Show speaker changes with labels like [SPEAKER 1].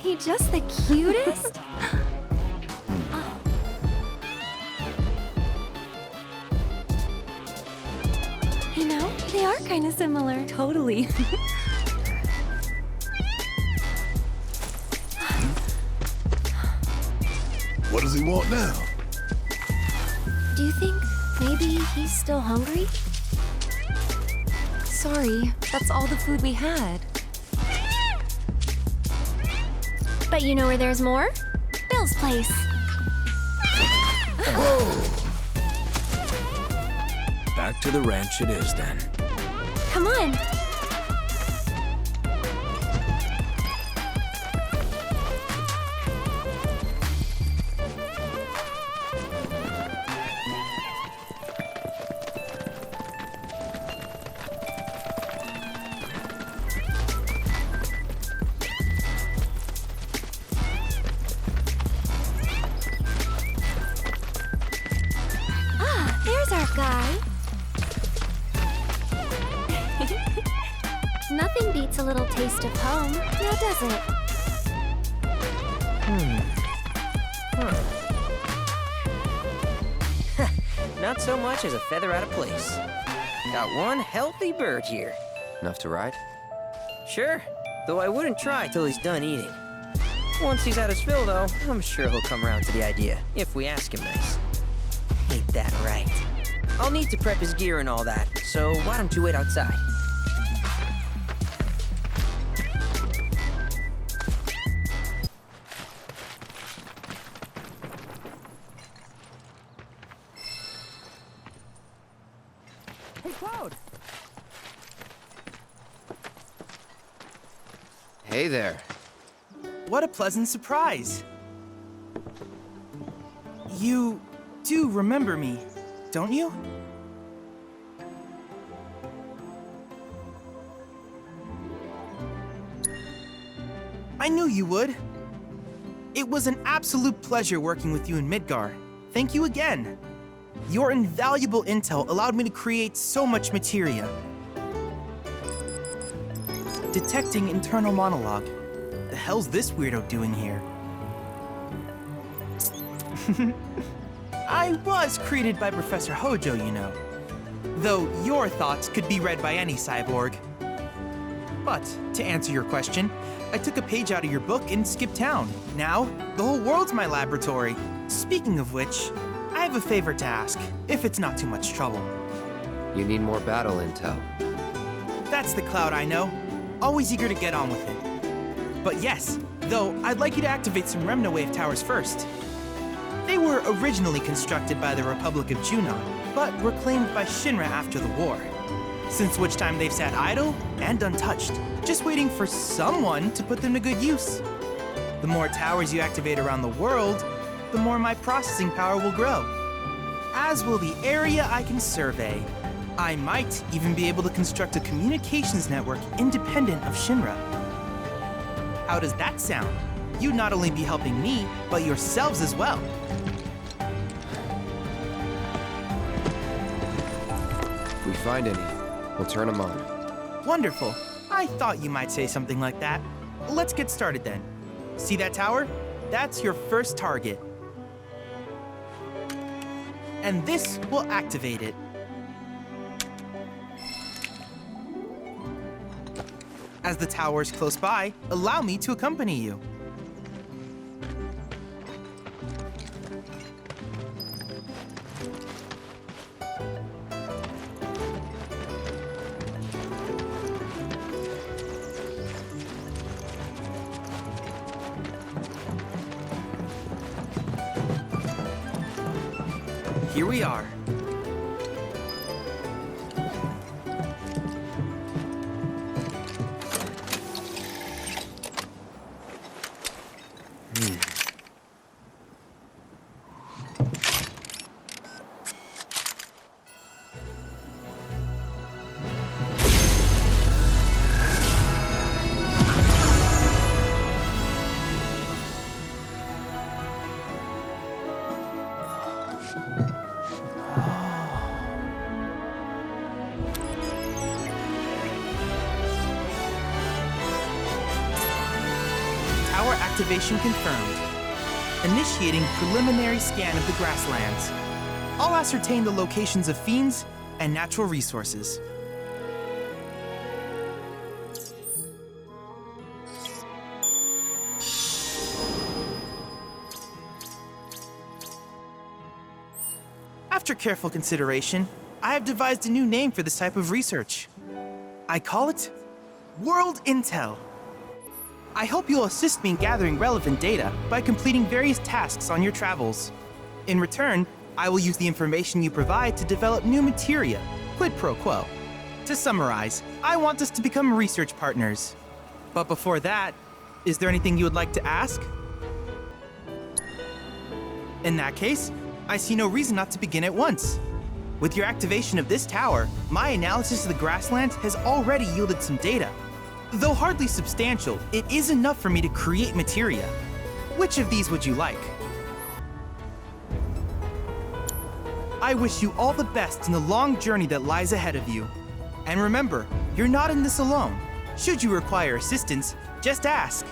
[SPEAKER 1] he just the cutest? You know, they are kind of similar.
[SPEAKER 2] Totally.
[SPEAKER 3] What does he want now?
[SPEAKER 1] Do you think maybe he's still hungry?
[SPEAKER 2] Sorry, that's all the food we had.
[SPEAKER 1] But you know where there's more? Bill's place.
[SPEAKER 4] Back to the ranch it is then.
[SPEAKER 1] Come on. There's our guy. Nothing beats a little taste of home, now does it?
[SPEAKER 5] Not so much as a feather out of place. Got one healthy bird here.
[SPEAKER 6] Enough to ride?
[SPEAKER 5] Sure, though I wouldn't try till he's done eating. Once he's had his fill, though, I'm sure he'll come around to the idea, if we ask him nice. Ain't that right? I'll need to prep his gear and all that, so why don't you wait outside?
[SPEAKER 7] Hey, Cloud!
[SPEAKER 6] Hey there.
[SPEAKER 7] What a pleasant surprise! You do remember me, don't you? I knew you would. It was an absolute pleasure working with you in Midgar. Thank you again. Your invaluable intel allowed me to create so much materia. Detecting internal monologue. The hell's this weirdo doing here? I was created by Professor Hojo, you know. Though your thoughts could be read by any cyborg. But, to answer your question, I took a page out of your book and skipped town. Now, the whole world's my laboratory. Speaking of which, I have a favor to ask, if it's not too much trouble.
[SPEAKER 6] You need more battle intel.
[SPEAKER 7] That's the Cloud I know. Always eager to get on with it. But yes, though, I'd like you to activate some Remnawave towers first. They were originally constructed by the Republic of Junon, but were claimed by Shinra after the war. Since which time they've sat idle and untouched, just waiting for someone to put them to good use. The more towers you activate around the world, the more my processing power will grow. As will the area I can survey. I might even be able to construct a communications network independent of Shinra. How does that sound? You'd not only be helping me, but yourselves as well.
[SPEAKER 6] If we find any, we'll turn them on.
[SPEAKER 7] Wonderful. I thought you might say something like that. Let's get started then. See that tower? That's your first target. And this will activate it. As the tower is close by, allow me to accompany you. Here we are. Activation confirmed. Initiating preliminary scan of the grasslands. I'll ascertain the locations of fiends and natural resources. After careful consideration, I have devised a new name for this type of research. I call it World Intel. I hope you'll assist me in gathering relevant data by completing various tasks on your travels. In return, I will use the information you provide to develop new materia, quid pro quo. To summarize, I want us to become research partners. But before that, is there anything you would like to ask? In that case, I see no reason not to begin at once. With your activation of this tower, my analysis of the grasslands has already yielded some data. Though hardly substantial, it is enough for me to create materia. Which of these would you like? I wish you all the best in the long journey that lies ahead of you. And remember, you're not in this alone. Should you require assistance, just ask.